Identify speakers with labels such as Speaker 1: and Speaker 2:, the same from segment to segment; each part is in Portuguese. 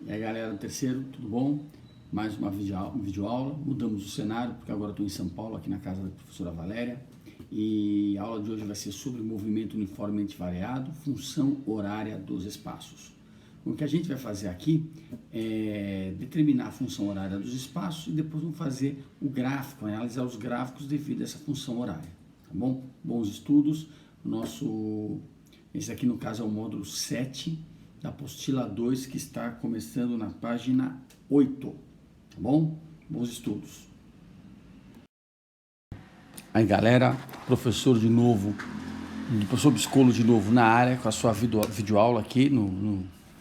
Speaker 1: E aí galera, terceiro, tudo bom? Mais uma videoaula, mudamos o cenário porque agora estou em São Paulo, aqui na casa da professora Valéria, e a aula de hoje vai ser sobre movimento uniformemente variado, função horária dos espaços. O que a gente vai fazer aqui é determinar a função horária dos espaços e depois vamos fazer o gráfico, analisar os gráficos devido a essa função horária, tá bom? Bons estudos, esse aqui no caso é o módulo 7 da apostila 2 que está começando na página 8, tá bom? Bons estudos. Aí galera, professor Biscolo de novo na área com a sua videoaula aqui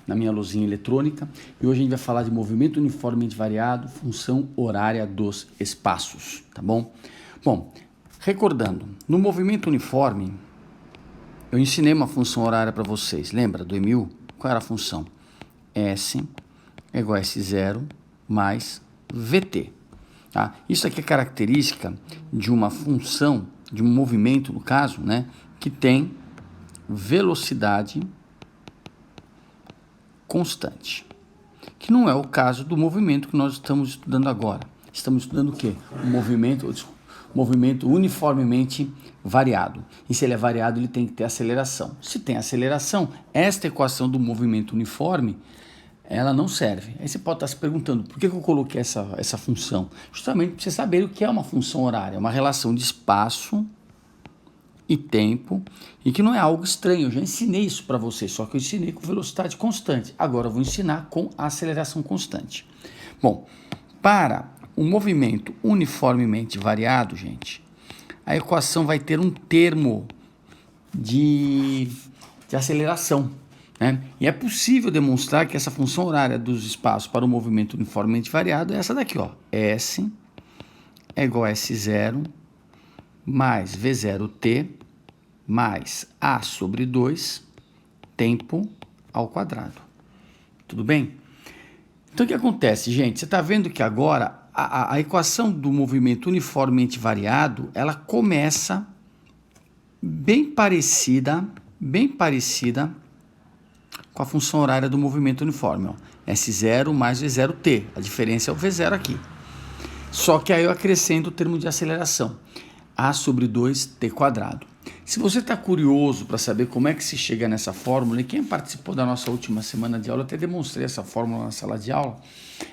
Speaker 1: na minha luzinha eletrônica, e hoje a gente vai falar de movimento uniformemente variado, função horária dos espaços, tá bom? Bom, recordando, no movimento uniforme, eu ensinei uma função horária para vocês, lembra do Emil? Qual era a função? S é igual a S0 mais VT. Tá? Isso aqui é característica de uma função, de um movimento, no caso, né, que tem velocidade constante. Que não é o caso do movimento que nós estamos estudando agora. Estamos estudando o quê? Movimento uniformemente variado. E se ele é variado, ele tem que ter aceleração. Se tem aceleração, esta equação do movimento uniforme, ela não serve. Aí você pode estar se perguntando, por que eu coloquei essa função? Justamente para você saber o que é uma função horária. É uma relação de espaço e tempo, e que não é algo estranho. Eu já ensinei isso para vocês, só que eu ensinei com velocidade constante. Agora eu vou ensinar com aceleração constante. Bom, para um movimento uniformemente variado, gente, a equação vai ter um termo de aceleração, né? E é possível demonstrar que essa função horária dos espaços para o movimento uniformemente variado é essa daqui, ó. S é igual a S0 mais V0t mais A sobre 2 tempo ao quadrado. Tudo bem? Então o que acontece, gente? Você está vendo que agora a equação do movimento uniformemente variado, ela começa bem parecida com a função horária do movimento uniforme, ó. S0 mais V0t, a diferença é o V0 aqui. Só que aí eu acrescento o termo de aceleração, A sobre 2t quadrado. Se você está curioso para saber como é que se chega nessa fórmula, e quem participou da nossa última semana de aula, eu até demonstrei essa fórmula na sala de aula,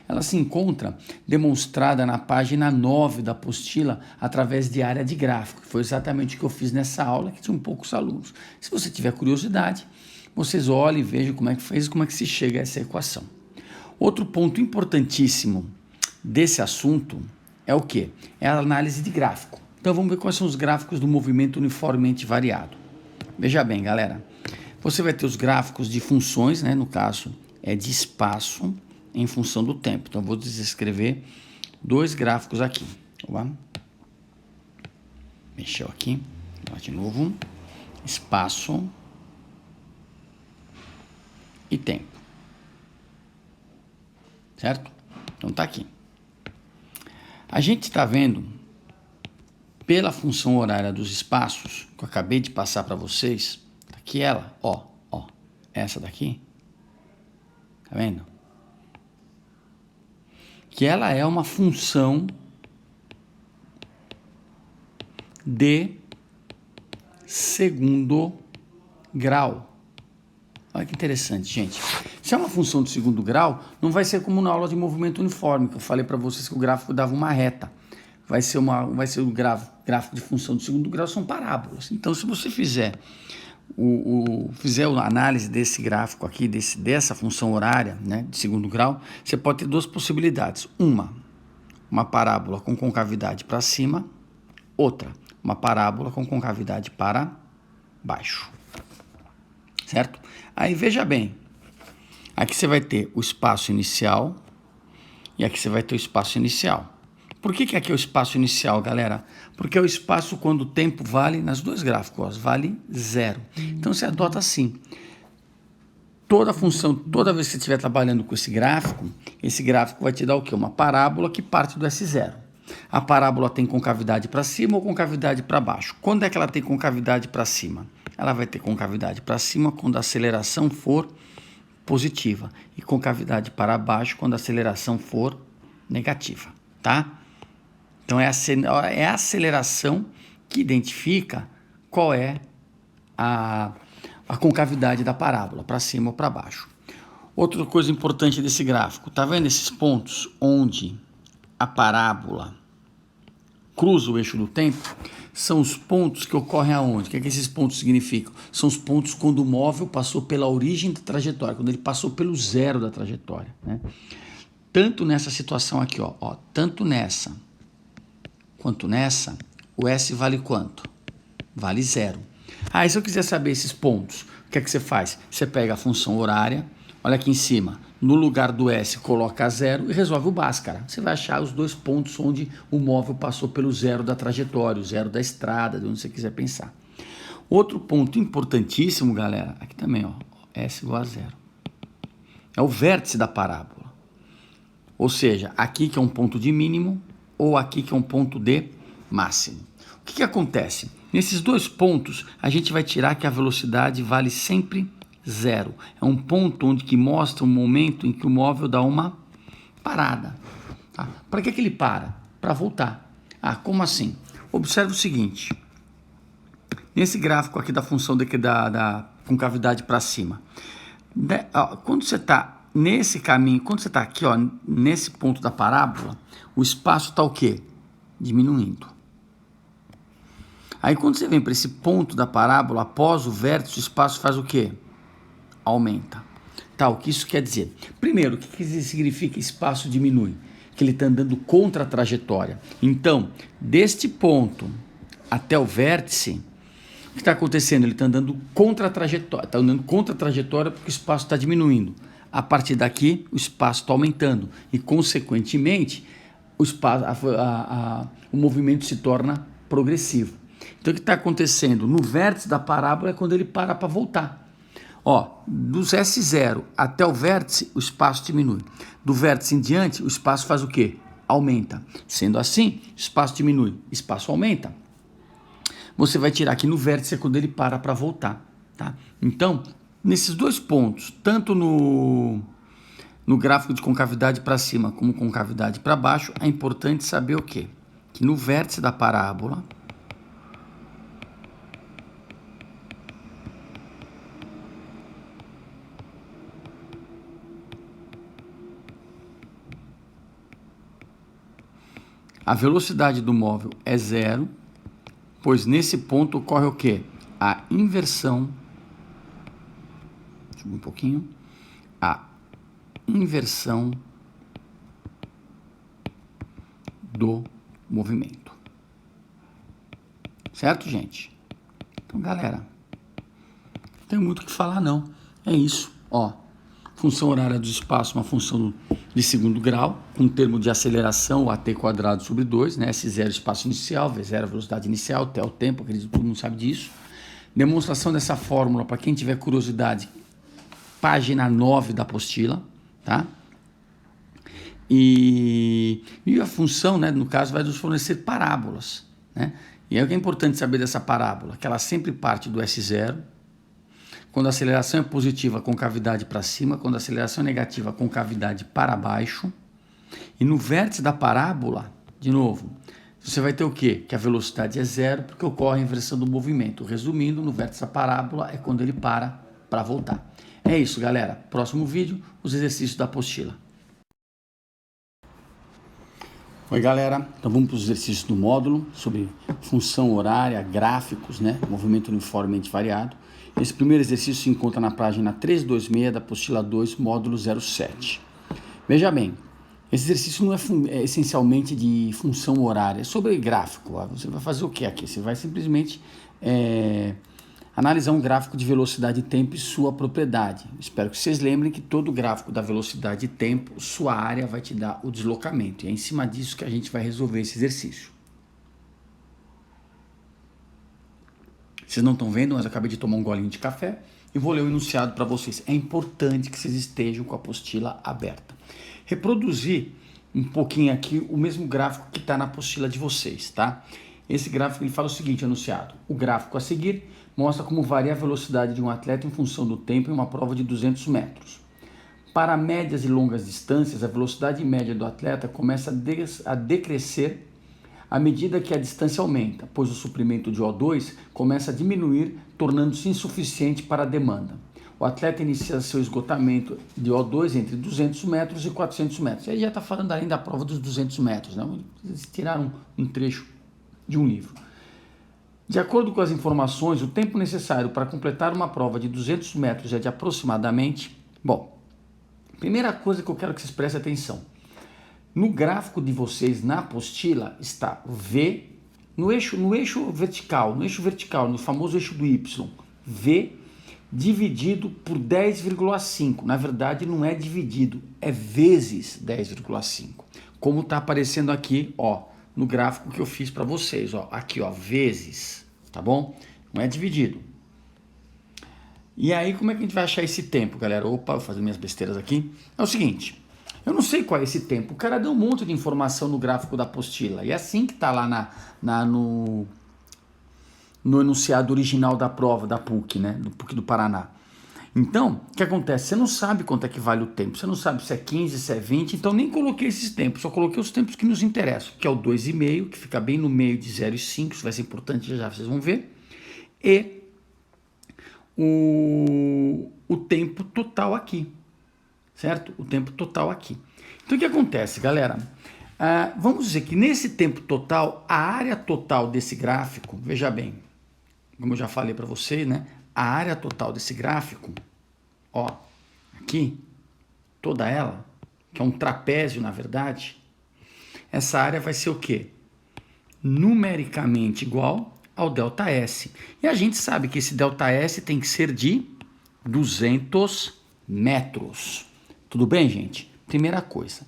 Speaker 1: ela se encontra demonstrada na página 9 da apostila através de área de gráfico, que foi exatamente o que eu fiz nessa aula, que tinha poucos alunos. Se você tiver curiosidade, vocês olhem e vejam como é que fez e como é que se chega a essa equação. Outro ponto importantíssimo desse assunto é o quê? É a análise de gráfico. Então vamos ver quais são os gráficos do movimento uniformemente variado. Veja bem, galera, você vai ter os gráficos de funções, né? No caso é de espaço em função do tempo. Então vou descrever dois gráficos aqui. Opa. Mexeu aqui, lá de novo, espaço e tempo, certo? Então tá aqui. A gente está vendo pela função horária dos espaços, que eu acabei de passar para vocês, tá aqui ela, ó, essa daqui, tá vendo? Que ela é uma função de segundo grau. Olha que interessante, gente. Se é uma função de segundo grau, não vai ser como na aula de movimento uniforme, que eu falei para vocês que o gráfico dava uma reta. Vai ser o gráfico de função de segundo grau, são parábolas. Então, se você fizer a análise desse gráfico aqui, dessa função horária, né, de segundo grau, você pode ter duas possibilidades. Uma parábola com concavidade para cima, outra, uma parábola com concavidade para baixo. Certo? Aí, veja bem, aqui você vai ter o espaço inicial e aqui você vai ter o espaço inicial. Por que aqui é o espaço inicial, galera? Porque é o espaço quando o tempo vale, nas duas gráficos, ó, vale 0. Então, você adota assim. Toda função, toda vez que você estiver trabalhando com esse gráfico vai te dar o quê? Uma parábola que parte do S0. A parábola tem concavidade para cima ou concavidade para baixo? Quando é que ela tem concavidade para cima? Ela vai ter concavidade para cima quando a aceleração for positiva e concavidade para baixo quando a aceleração for negativa, tá? Então é a aceleração que identifica qual é a concavidade da parábola, para cima ou para baixo. Outra coisa importante desse gráfico, tá vendo esses pontos onde a parábola cruza o eixo do tempo? São os pontos que ocorrem aonde? O que é que esses pontos significam? São os pontos quando o móvel passou pela origem da trajetória, quando ele passou pelo zero da trajetória, né? Tanto nessa situação aqui, ó, tanto nessa quanto nessa, o S vale quanto? Vale zero. Aí se eu quiser saber esses pontos, o que é que você faz? Você pega a função horária, olha aqui em cima, no lugar do S coloca zero e resolve o Bhaskara. Você vai achar os dois pontos onde o móvel passou pelo zero da trajetória, o zero da estrada, de onde você quiser pensar. Outro ponto importantíssimo, galera, aqui também, ó, S igual a zero. É o vértice da parábola. Ou seja, aqui que é um ponto de mínimo ou aqui que é um ponto de máximo. O que acontece? Nesses dois pontos, a gente vai tirar que a velocidade vale sempre zero. É um ponto onde que mostra um momento em que o móvel dá uma parada. Tá? Para que ele para? Para voltar. Ah, como assim? Observe o seguinte. Nesse gráfico aqui da função da concavidade para cima. Quando você está nesse caminho, quando você está aqui, ó, nesse ponto da parábola, o espaço está o quê? Diminuindo. Aí quando você vem para esse ponto da parábola, após o vértice, o espaço faz o quê? Aumenta. Tá, o que isso quer dizer? Primeiro, o que significa espaço diminui? Que ele está andando contra a trajetória. Então, deste ponto até o vértice, o que está acontecendo? Ele está andando contra a trajetória. Está andando contra a trajetória porque o espaço está diminuindo. A partir daqui, o espaço está aumentando. E, consequentemente, o movimento se torna progressivo. Então, o que está acontecendo? No vértice da parábola é quando ele para voltar. Ó, dos S0 até o vértice, o espaço diminui. Do vértice em diante, o espaço faz o quê? Aumenta. Sendo assim, o espaço diminui, o espaço aumenta. Você vai tirar aqui no vértice é quando ele para voltar, tá? Então, nesses dois pontos, tanto no gráfico de concavidade para cima como concavidade para baixo, é importante saber o quê? Que no vértice da parábola, a velocidade do móvel é zero, pois nesse ponto ocorre o quê? A inversão, deixa eu um pouquinho, a inversão do movimento. Certo, gente? Então, galera, não tem muito o que falar, não. É isso, ó. Função horária do espaço, uma função de segundo grau, com um termo de aceleração, o AT quadrado sobre 2, né? S0 espaço inicial, V0 velocidade inicial, T é o tempo, acredito que todo mundo sabe disso. Demonstração dessa fórmula, para quem tiver curiosidade, página 9 da apostila, tá? E a função, né, no caso, vai nos fornecer parábolas, né? E é o que é importante saber dessa parábola, que ela sempre parte do S0, quando a aceleração é positiva, concavidade para cima. Quando a aceleração é negativa, concavidade para baixo. E no vértice da parábola, de novo, você vai ter o quê? Que a velocidade é zero, porque ocorre a inversão do movimento. Resumindo, no vértice da parábola é quando ele para voltar. É isso, galera. Próximo vídeo, os exercícios da apostila. Oi, galera. Então vamos para os exercícios do módulo sobre função horária, gráficos, né? Movimento uniformemente variado. Esse primeiro exercício se encontra na página 326 da apostila 2, módulo 07. Veja bem, esse exercício não é essencialmente de função horária, é sobre gráfico. Você vai fazer o que aqui? Você vai simplesmente analisar um gráfico de velocidade e tempo e sua propriedade. Espero que vocês lembrem que todo gráfico da velocidade e tempo, sua área vai te dar o deslocamento. E é em cima disso que a gente vai resolver esse exercício. Vocês não estão vendo, mas eu acabei de tomar um golinho de café e vou ler o enunciado para vocês. É importante que vocês estejam com a apostila aberta. Reproduzir um pouquinho aqui o mesmo gráfico que está na apostila de vocês, tá? Esse gráfico ele fala o seguinte, enunciado. O gráfico a seguir mostra como varia a velocidade de um atleta em função do tempo em uma prova de 200 metros. Para médias e longas distâncias, a velocidade média do atleta começa a decrescer à medida que a distância aumenta, pois o suprimento de O2 começa a diminuir, tornando-se insuficiente para a demanda. O atleta inicia seu esgotamento de O2 entre 200 metros e 400 metros. Aí já está falando além da prova dos 200 metros, né? Eles tiraram um trecho de um livro. De acordo com as informações, o tempo necessário para completar uma prova de 200 metros é de aproximadamente... Bom, primeira coisa que eu quero que vocês prestem atenção. No gráfico de vocês, na apostila, está V, no eixo vertical, no famoso eixo do Y, V dividido por 10,5. Na verdade, não é dividido, é vezes 10,5. Como está aparecendo aqui, ó, no gráfico que eu fiz para vocês, ó, aqui, ó, vezes, tá bom? Não é dividido. E aí, como é que a gente vai achar esse tempo, galera? Opa, vou fazer minhas besteiras aqui. É o seguinte, eu não sei qual é esse tempo. O cara deu um monte de informação no gráfico da apostila. E é assim que tá lá no enunciado original da prova da PUC, né? Do PUC do Paraná. Então, o que acontece? Você não sabe quanto é que vale o tempo. Você não sabe se é 15, se é 20. Então, nem coloquei esses tempos. Só coloquei os tempos que nos interessam. Que é o 2,5, que fica bem no meio de 0 e 5. Isso vai ser importante, já vocês vão ver. E o tempo total aqui. Certo? O tempo total aqui. Então, o que acontece, galera? Vamos dizer que nesse tempo total, a área total desse gráfico, veja bem, como eu já falei para vocês, né? A área total desse gráfico, ó, aqui, toda ela, que é um trapézio, na verdade, essa área vai ser o quê? Numericamente igual ao ΔS. E a gente sabe que esse ΔS tem que ser de 200 metros. Tudo bem, gente? Primeira coisa.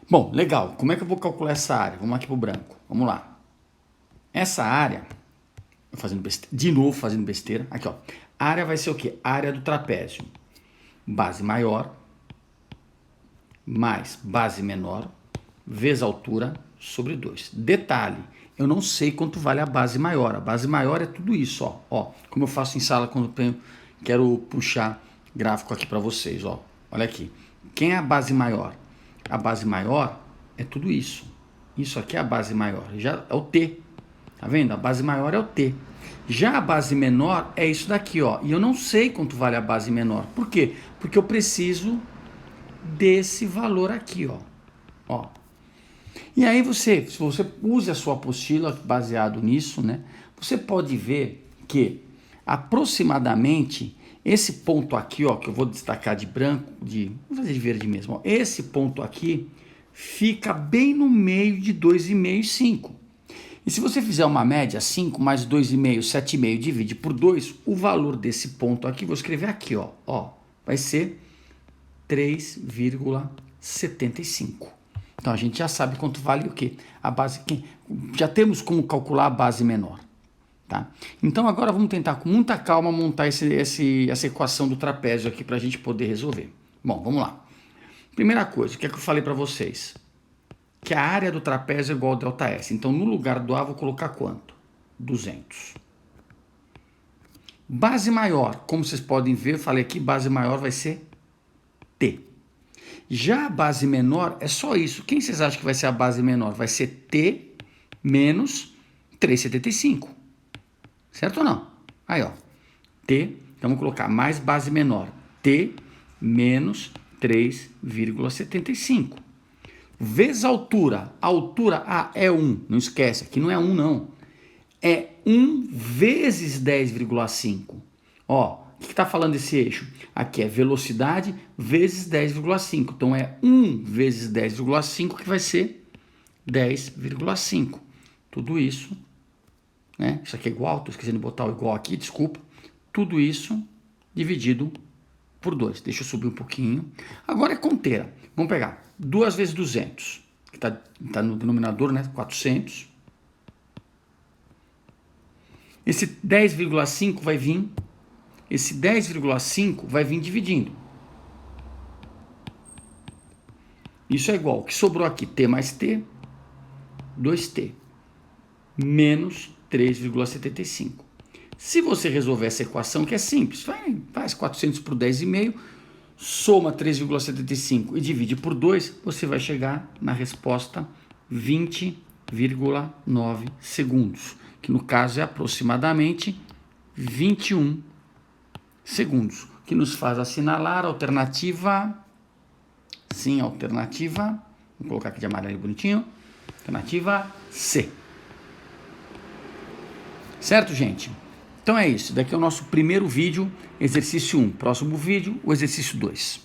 Speaker 1: Bom, legal. Como é que eu vou calcular essa área? Vamos aqui para o branco. Vamos lá. Essa área, de novo fazendo besteira. Aqui, ó. A área vai ser o quê? A área do trapézio. Base maior mais base menor vezes altura sobre 2. Detalhe, eu não sei quanto vale a base maior. A base maior é tudo isso, ó. Ó, como eu faço em sala quando eu quero puxar gráfico aqui para vocês, ó. Olha aqui. Quem é a base maior? A base maior é tudo isso. Isso aqui é a base maior. Já é o T. Tá vendo? A base maior é o T. Já a base menor é isso daqui, ó. E eu não sei quanto vale a base menor. Por quê? Porque eu preciso desse valor aqui, ó. Ó. E aí se você usa a sua apostila baseado nisso, né? Você pode ver que aproximadamente esse ponto aqui, ó, que eu vou destacar de branco, vou fazer de verde mesmo, ó. Esse ponto aqui fica bem no meio de 2,5 e 5. E se você fizer uma média, 5 mais 2,5, 7,5, divide por 2, o valor desse ponto aqui, vou escrever aqui, ó, vai ser 3,75. Então a gente já sabe quanto vale o quê? A base, já temos como calcular a base menor. Tá? Então agora vamos tentar com muita calma montar essa equação do trapézio aqui para a gente poder resolver. Bom, vamos lá. Primeira coisa, o que é que eu falei para vocês? Que a área do trapézio é igual ao ΔS. Então no lugar do A vou colocar quanto? 200. Base maior, como vocês podem ver, eu falei aqui, base maior vai ser T. Já a base menor é só isso. Quem vocês acham que vai ser a base menor? Vai ser T menos 3,75. Certo ou não? Aí, ó. T, então vamos colocar mais base menor. T menos 3,75. Vezes a altura. A altura é 1. Não esquece, aqui não é 1 não. É 1 vezes 10,5. Ó, o que está falando esse eixo? Aqui é velocidade vezes 10,5. Então é 1 vezes 10,5 que vai ser 10,5. Tudo isso, né? Isso aqui é igual, estou esquecendo de botar o igual aqui, desculpa. Tudo isso dividido por 2. Deixa eu subir um pouquinho. Agora é conteira. Vamos pegar 2 vezes 200, que está no denominador, né? 400. Esse 10,5 vai vir... Esse 10,5 vai vir dividindo. Isso é igual. O que sobrou aqui? T mais T, 2T, menos 3,75. Se você resolver essa equação, que é simples, faz 400 por 10,5, soma 3,75 e divide por 2, você vai chegar na resposta 20,9 segundos, que no caso é aproximadamente 21 segundos, que nos faz assinalar a alternativa, sim, alternativa, vou colocar aqui de amarelo bonitinho, alternativa C. Certo, gente? Então é isso, daqui é o nosso primeiro vídeo, exercício 1. Próximo vídeo, o exercício 2.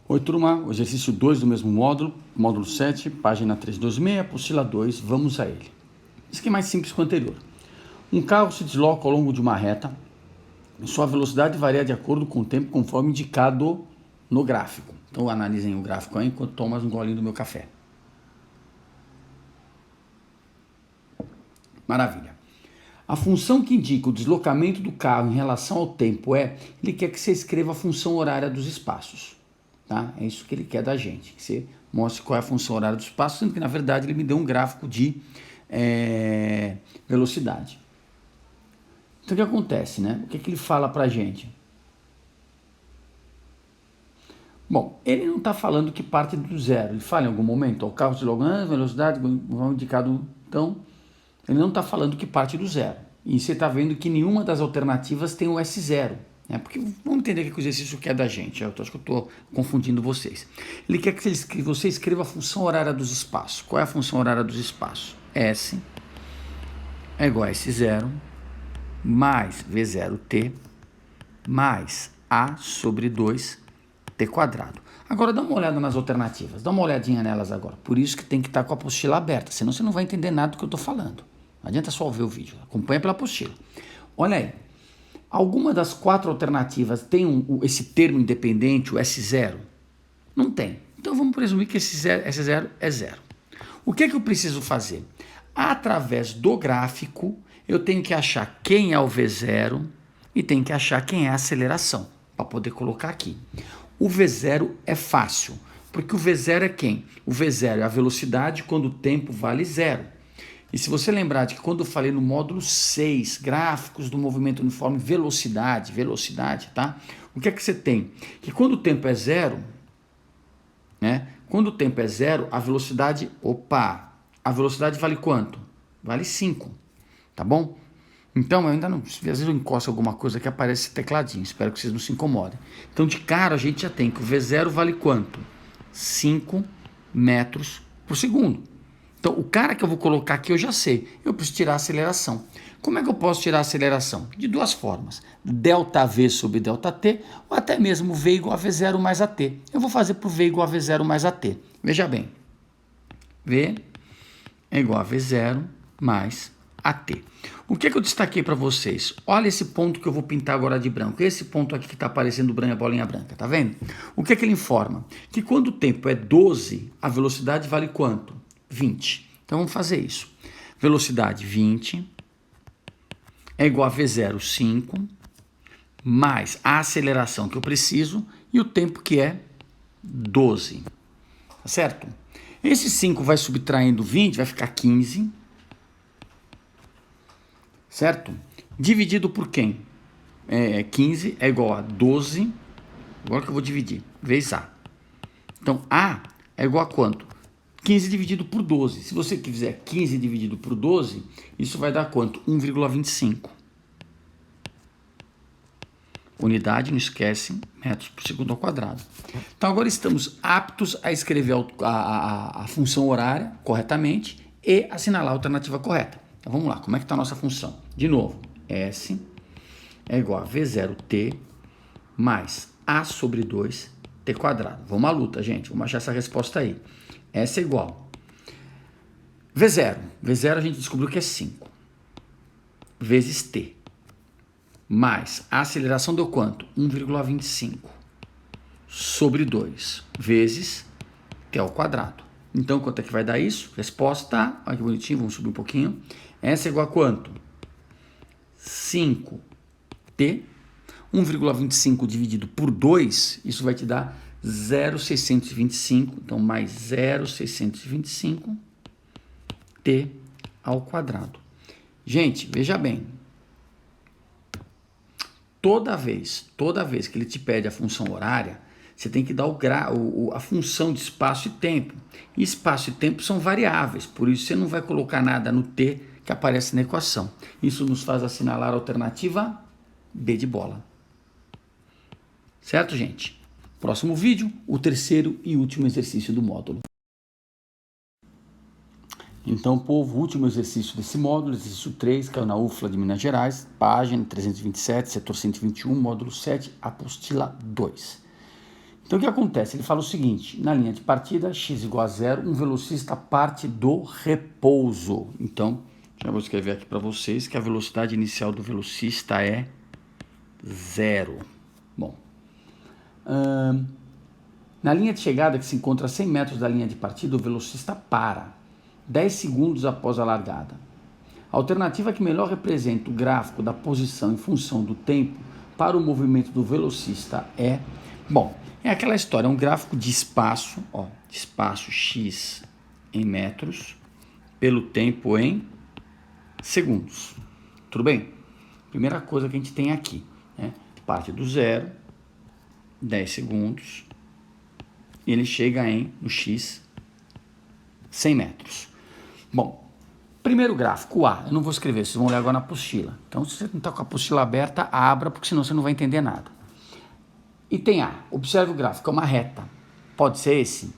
Speaker 1: Oi, turma, o exercício 2 do mesmo módulo, módulo 7, página 326, apostila 2, vamos a ele. Isso aqui é mais simples que o anterior. Um carro se desloca ao longo de uma reta, e sua velocidade varia de acordo com o tempo, conforme indicado no gráfico. Então analisem o gráfico aí, enquanto tomas um golinho do meu café. Maravilha. A função que indica o deslocamento do carro em relação ao tempo ele quer que você escreva a função horária dos espaços. Tá? É isso que ele quer da gente, que você mostre qual é a função horária do espaço, sendo que na verdade ele me deu um gráfico de velocidade. Então o que acontece, né? O que ele fala pra gente? Bom, ele não está falando que parte do zero, ele fala em algum momento, o carro desloca, velocidade, vão indicado, então, ele não está falando que parte do zero. E você está vendo que nenhuma das alternativas tem o S0. Né? Porque vamos entender o que o exercício quer da gente. Eu acho que eu estou confundindo vocês. Ele quer que você escreva a função horária dos espaços. Qual é a função horária dos espaços? S é igual a S0 mais V0t mais A sobre 2t quadrado. Agora dá uma olhada nas alternativas. Dá uma olhadinha nelas agora. Por isso que tem que estar com a apostila aberta. Senão você não vai entender nada do que eu estou falando. Não adianta só ver o vídeo. Acompanha pela apostila. Olha aí. Alguma das 4 alternativas tem esse termo independente, o S0? Não tem. Então vamos presumir que esse S0 é zero. O que é que eu preciso fazer? Através do gráfico, eu tenho que achar quem é o V0 e tenho que achar quem é a aceleração, para poder colocar aqui. O V0 é fácil, porque o V0 é quem? O V0 é a velocidade quando o tempo vale zero. E se você lembrar de que quando eu falei no módulo 6, gráficos do movimento uniforme, velocidade, tá? O que é que você tem? Que quando o tempo é zero, né? Quando o tempo é zero, a velocidade, a velocidade vale quanto? Vale 5, tá bom? Então, eu ainda não, às vezes eu encosto alguma coisa que aparece esse tecladinho, espero que vocês não se incomodem. Então, de cara, a gente já tem que o V0 vale quanto? 5 metros por segundo. Então, o cara que eu vou colocar aqui eu já sei. Eu preciso tirar a aceleração. Como é que eu posso tirar a aceleração? De duas formas. ΔV sobre ΔT, ou até mesmo V igual a V0 mais AT. Eu vou fazer por V igual a V0 mais AT. Veja bem. V é igual a V0 mais AT. O que eu destaquei para vocês? Olha esse ponto que eu vou pintar agora de branco. Esse ponto aqui que está aparecendo bolinha branca, tá vendo? O que ele informa? Que quando o tempo é 12, a velocidade vale quanto? 20. Então vamos fazer isso. Velocidade 20 é igual a V0, 5, mais a aceleração que eu preciso e o tempo que é 12. Tá certo? Esse 5 vai subtraindo 20, vai ficar 15. Certo? Dividido por quem? 15 é igual a 12. Agora que eu vou dividir. Vezes A. Então, A é igual a quanto? 15 dividido por 12. Se você fizer 15 dividido por 12, isso vai dar quanto? 1,25. Unidade, não esquece, metros por segundo ao quadrado. Então, agora estamos aptos a escrever a função horária corretamente e assinalar a alternativa correta. Então, vamos lá. Como é que está a nossa função? De novo, S é igual a V0t mais A sobre 2t quadrado. Vamos à luta, gente. Vamos achar essa resposta aí. S é igual V0. V0 a gente descobriu que é 5. Vezes t. Mais a aceleração deu quanto? 1,25 sobre 2 vezes t ao quadrado. Então, quanto é que vai dar isso? Resposta, olha que bonitinho, vamos subir um pouquinho. S é igual a quanto? 5t. 1,25 dividido por 2, isso vai te dar 0,625. Então, mais 0,625 t ao quadrado. Gente, veja bem. toda vez que ele te pede a função horária, você tem que dar a função de espaço e tempo. E espaço e tempo são variáveis, por isso você não vai colocar nada no t que aparece na equação. Isso nos faz assinalar a alternativa B de bola. Certo, gente? Próximo vídeo, o terceiro e último exercício do módulo. Então, povo, último exercício desse módulo, exercício 3, caiu na UFLA de Minas Gerais, página 327, setor 121, módulo 7, apostila 2. Então, o que acontece? Ele fala o seguinte, na linha de partida, x igual a 0, um velocista parte do repouso. Então, já vou escrever aqui para vocês que a velocidade inicial do velocista é 0. Bom, na linha de chegada, que se encontra a 100 metros da linha de partida, o velocista para 10 segundos após a largada. A alternativa que melhor representa o gráfico da posição em função do tempo para o movimento do velocista é... Bom, é aquela história, é um gráfico de espaço, de espaço x em metros, pelo tempo em segundos. Tudo bem? Primeira coisa que a gente tem aqui, né? Parte do zero, 10 segundos, e ele chega no x 100 metros. Bom, primeiro gráfico, A, eu não vou escrever, vocês vão ler agora na apostila. Então, se você não está com a apostila aberta, abra, porque senão você não vai entender nada. E tem A, observe o gráfico, é uma reta. Pode ser esse?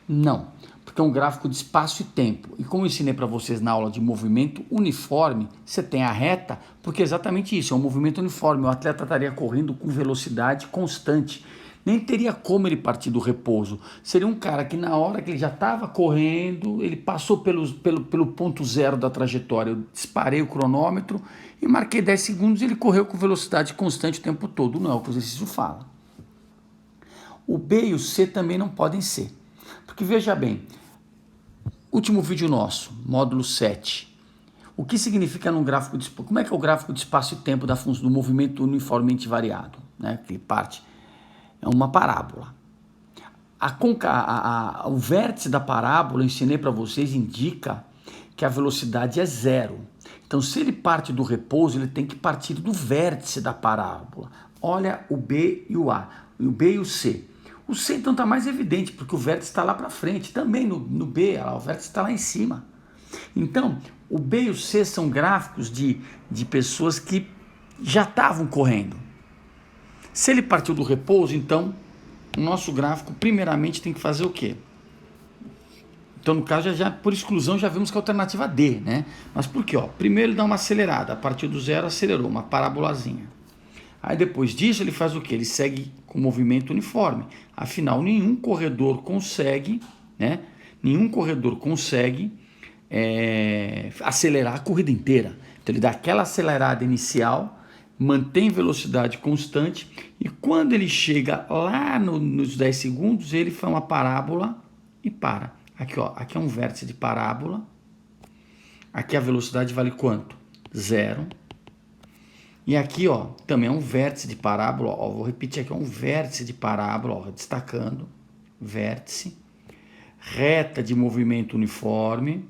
Speaker 1: Não, porque é um gráfico de espaço e tempo. E como eu ensinei para vocês na aula de movimento uniforme, você tem a reta, porque é exatamente isso, é um movimento uniforme. O atleta estaria correndo com velocidade constante. Nem teria como ele partir do repouso. Seria um cara que na hora que ele já estava correndo, ele passou pelo ponto zero da trajetória. Eu disparei o cronômetro e marquei 10 segundos e ele correu com velocidade constante o tempo todo. Não é o que o exercício fala. O B e o C também não podem ser. Porque veja bem, último vídeo nosso, módulo 7. O que significa num gráfico de... Como é que é o gráfico de espaço e tempo da função do movimento uniformemente variado? Né? Que ele parte... É uma parábola. O vértice da parábola, eu ensinei para vocês, indica que a velocidade é 0. Então, se ele parte do repouso, ele tem que partir do vértice da parábola. Olha o B e o A, o B e o C. O C, então, está mais evidente, porque o vértice está lá para frente. Também no B, o vértice está lá em cima. Então, o B e o C são gráficos de pessoas que já estavam correndo. Se ele partiu do repouso, então, o nosso gráfico, primeiramente, tem que fazer o quê? Então, no caso, já por exclusão, já vimos que é a alternativa D, né? Mas por quê? Primeiro ele dá uma acelerada, a partir do zero acelerou, uma parabolazinha. Aí depois disso ele faz o quê? Ele segue com movimento uniforme. Afinal, nenhum corredor consegue, né? Nenhum corredor consegue acelerar a corrida inteira. Então ele dá aquela acelerada inicial, mantém velocidade constante e quando ele chega lá nos 10 segundos, ele faz uma parábola e para. Aqui, aqui é um vértice de parábola. Aqui a velocidade vale quanto? 0. E aqui, também é um vértice de parábola. Vou repetir aqui, é um vértice de parábola, destacando. Vértice. Reta de movimento uniforme.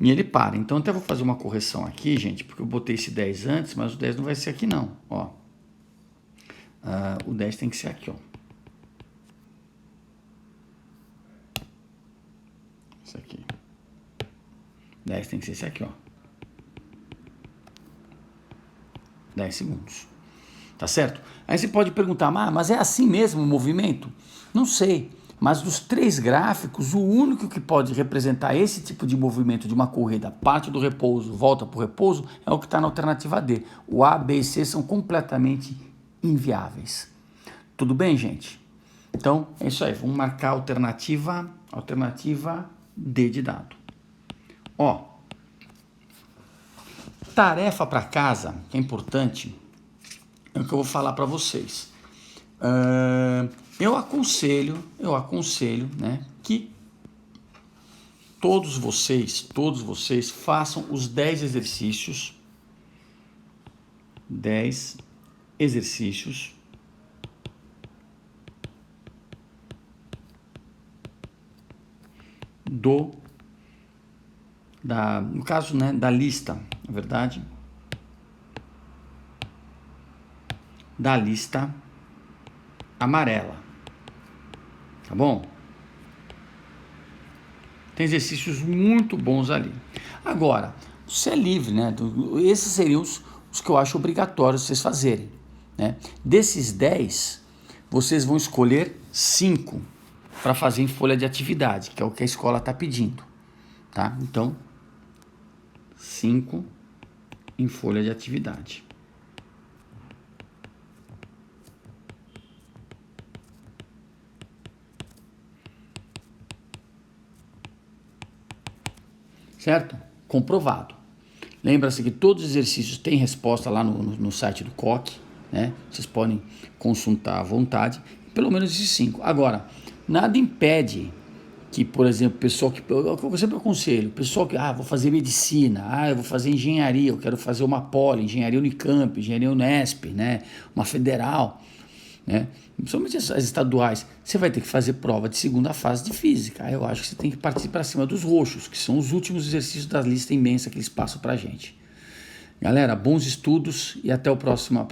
Speaker 1: E ele para. Então, até vou fazer uma correção aqui, gente, porque eu botei esse 10 antes, mas o 10 não vai ser aqui, não. O 10 tem que ser aqui, Isso aqui. 10 tem que ser esse aqui, 10 segundos. Tá certo? Aí você pode perguntar, mas é assim mesmo o movimento? Não sei. Mas dos 3 gráficos, o único que pode representar esse tipo de movimento de uma corrida, parte do repouso, volta para o repouso, é o que está na alternativa D. O A, B e C são completamente inviáveis. Tudo bem, gente? Então, é isso aí. Vamos marcar a alternativa D de dado. Tarefa para casa, que é importante, é o que eu vou falar para vocês. Eu aconselho, né, que todos vocês façam os 10 exercícios, 10 exercícios no caso, né, da lista, na verdade, da lista amarela. Tá bom? Tem exercícios muito bons ali. Agora, você é livre, né? Esses seriam os que eu acho obrigatórios vocês fazerem, né? Desses 10, vocês vão escolher 5 para fazer em folha de atividade, que é o que a escola está pedindo, tá? Então, 5 em folha de atividade. Certo? Comprovado. Lembra-se que todos os exercícios têm resposta lá no site do COC, né? Vocês podem consultar à vontade, pelo menos esses 5. Agora, nada impede que, por exemplo, pessoal que... Eu sempre aconselho, pessoal que, vou fazer medicina, eu vou fazer engenharia, eu quero fazer uma poli, engenharia Unicamp, engenharia Unesp, né? Uma federal, né? Principalmente as estaduais, você vai ter que fazer prova de segunda fase de física. Aí eu acho que você tem que partir para cima dos roxos, que são os últimos exercícios da lista imensa que eles passam para a gente. Galera, bons estudos e até a próxima